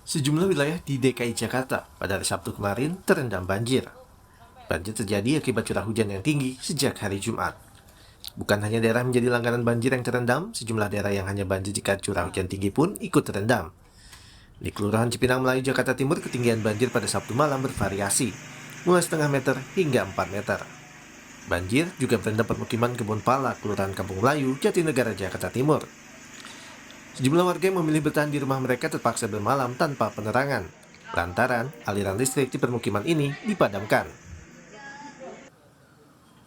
Sejumlah wilayah di DKI Jakarta pada hari Sabtu kemarin terendam banjir. Banjir terjadi akibat curah hujan yang tinggi sejak hari Jumat. Bukan hanya daerah menjadi langganan banjir yang terendam, sejumlah daerah yang hanya banjir jika curah hujan tinggi pun ikut terendam. Di Kelurahan Cipinang Melayu, Jakarta Timur, ketinggian banjir pada Sabtu malam bervariasi, mulai setengah meter hingga 4 meter. Banjir juga merendam permukiman Kebun Pala, Kelurahan Kampung Melayu, Jatinegara, Jakarta Timur. Sejumlah warga yang memilih bertahan di rumah mereka terpaksa bermalam tanpa penerangan, lantaran aliran listrik di permukiman ini dipadamkan.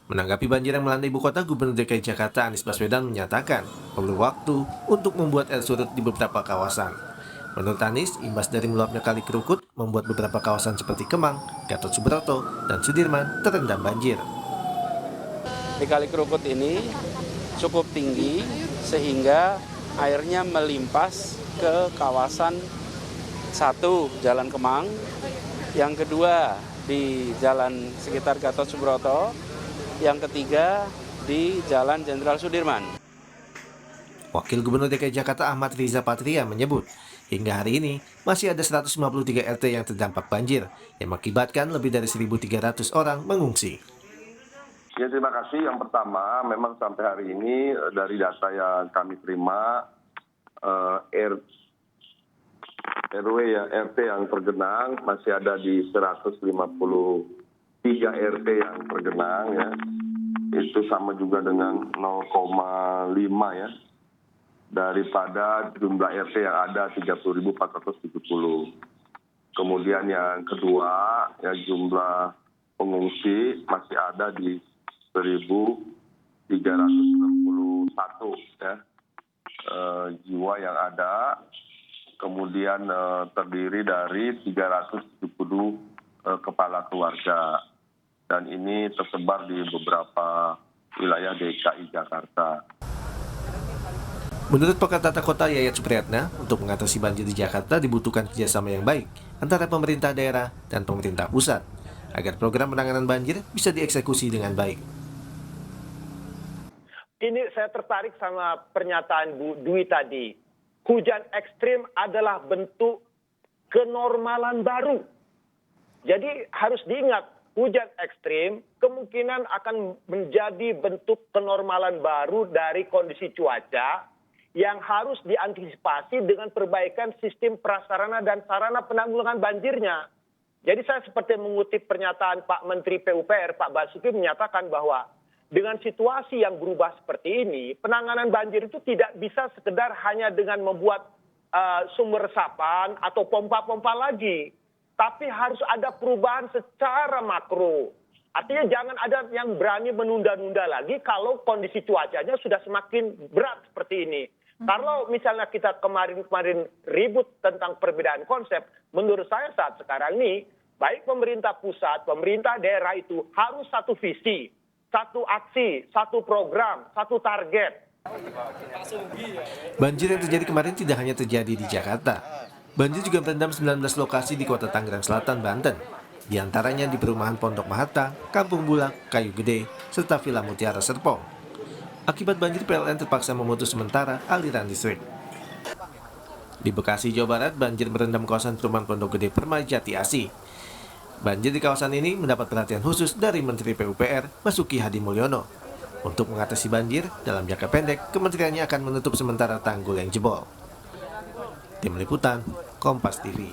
Menanggapi banjir yang melanda ibu kota, Gubernur DKI Jakarta Anies Baswedan menyatakan perlu waktu untuk membuat air surut di beberapa kawasan. Menurut Anies, imbas dari meluapnya Kali Kerukut membuat beberapa kawasan seperti Kemang, Gatot Subroto, dan Sudirman terendam banjir. Di Kali Kerukut ini cukup tinggi sehingga airnya melimpas ke kawasan satu Jalan Kemang, yang kedua di Jalan sekitar Gatot Subroto, yang ketiga di Jalan Jenderal Sudirman. Wakil Gubernur DKI Jakarta Ahmad Riza Patria menyebut, hingga hari ini masih ada 153 RT yang terdampak banjir, yang mengakibatkan lebih dari 1.300 orang mengungsi. Ya, terima kasih. Yang pertama, memang sampai hari ini dari data yang kami terima, RW ya, RT yang tergenang masih ada di 153 RT yang tergenang ya. Itu sama juga dengan 0,5 ya, daripada jumlah RT yang ada 30.470. Kemudian yang kedua, ya, jumlah pengungsi masih ada di 1.361 ya, jiwa yang ada, kemudian terdiri dari 370 kepala keluarga, dan ini tersebar di beberapa wilayah DKI Jakarta. Menurut Pakar Tata Kota Yayat Supriyatna, untuk mengatasi banjir di Jakarta dibutuhkan kerjasama yang baik antara pemerintah daerah dan pemerintah pusat, agar program penanganan banjir bisa dieksekusi dengan baik. Ini saya tertarik sama pernyataan Bu Dwi tadi. Hujan ekstrim adalah bentuk kenormalan baru. Jadi harus diingat, hujan ekstrim kemungkinan akan menjadi bentuk kenormalan baru dari kondisi cuaca yang harus diantisipasi dengan perbaikan sistem prasarana dan sarana penanggulangan banjirnya. Jadi saya seperti mengutip pernyataan Pak Menteri PUPR, Pak Basuki, menyatakan bahwa dengan situasi yang berubah seperti ini, penanganan banjir itu tidak bisa sekedar hanya dengan membuat sumber resapan atau pompa-pompa lagi. Tapi harus ada perubahan secara makro. Artinya jangan ada yang berani menunda-nunda lagi kalau kondisi cuacanya sudah semakin berat seperti ini. Kalau misalnya kita kemarin ribut tentang perbedaan konsep, menurut saya saat sekarang ini, baik pemerintah pusat, pemerintah daerah itu harus satu visi, satu aksi, satu program, satu target. Banjir yang terjadi kemarin tidak hanya terjadi di Jakarta. Banjir juga merendam 19 lokasi di Kota Tangerang Selatan, Banten. Di antaranya di perumahan Pondok Mahata, Kampung Bulak, Kayu Gede, serta Villa Mutiara Serpong. Akibat banjir, PLN terpaksa memutus sementara aliran listrik. Di Bekasi, Jawa Barat, banjir merendam kawasan perumahan Pondok Gede Permajati Asih. Banjir di kawasan ini mendapat perhatian khusus dari Menteri PUPR Basuki Hadi Mulyono. Untuk mengatasi banjir, dalam jangka pendek, kementeriannya akan menutup sementara tanggul yang jebol. Tim Liputan, Kompas TV.